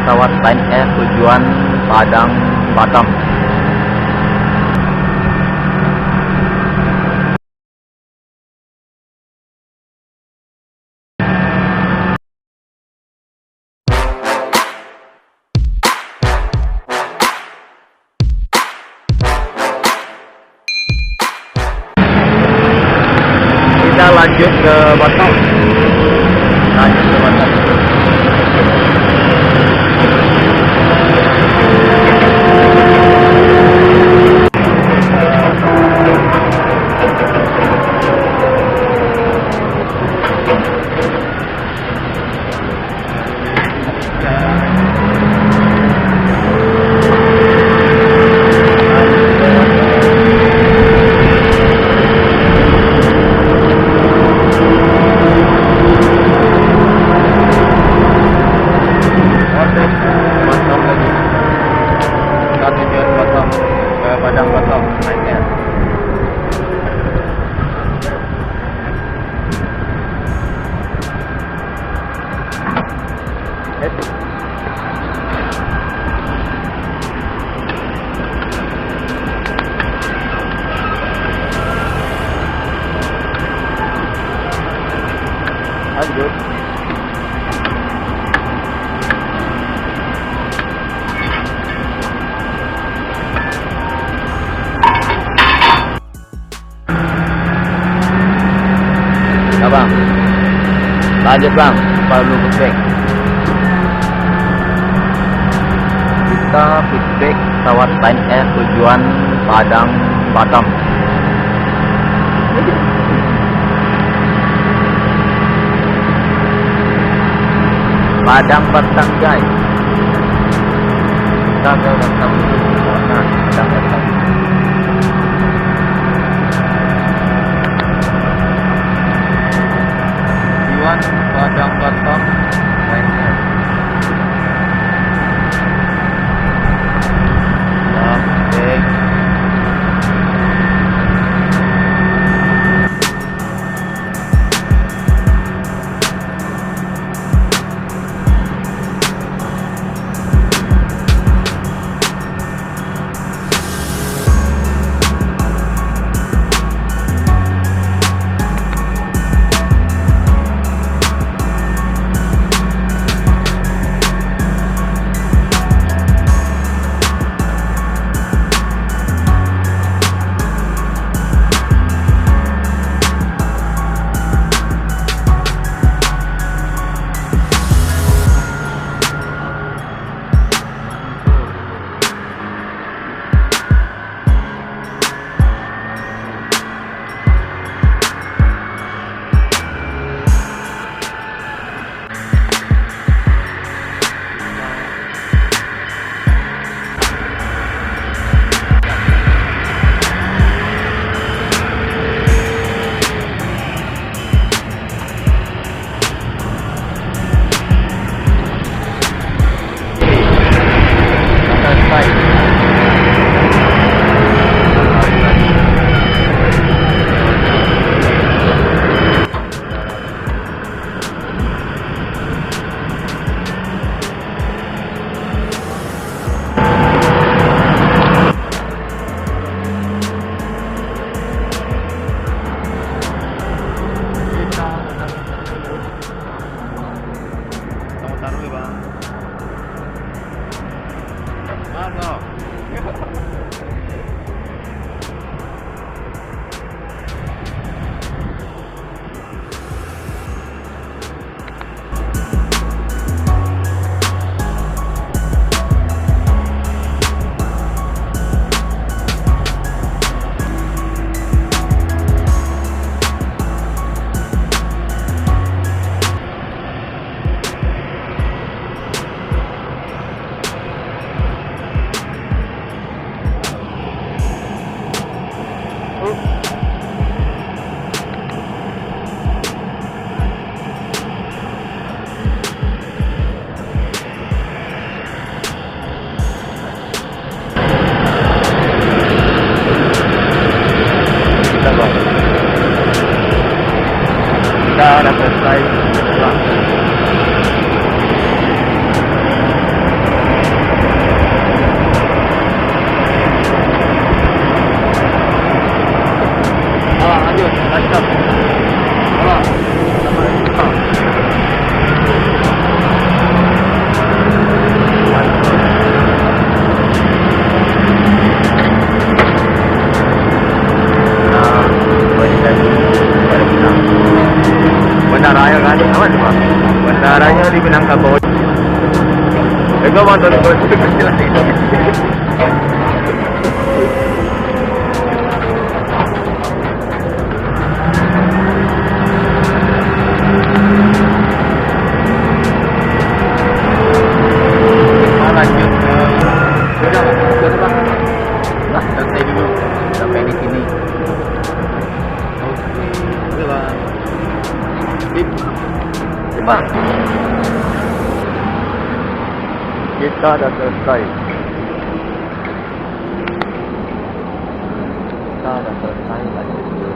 pesawat Lion Air tujuan Padang, Batam. Kita lanjut ke Batam. Padang, Batam, Lion Air. Lanjut. Bang, lanjut bang, perlu feedback. Kita feedback pesawat Lion Air tujuan Padang, Batam. Padang, Batam guys. Kita ke Batam dulu. Nah, Padang, Batam. Padang, Batam, Lion Air. Oke. Ikaw bang tuloy sila dito? Lanjut udah bang. Nah, santai dulu sampai di sini. Oke bang. Sip bang. Kita udah selesai. Kita udah selesai lagi.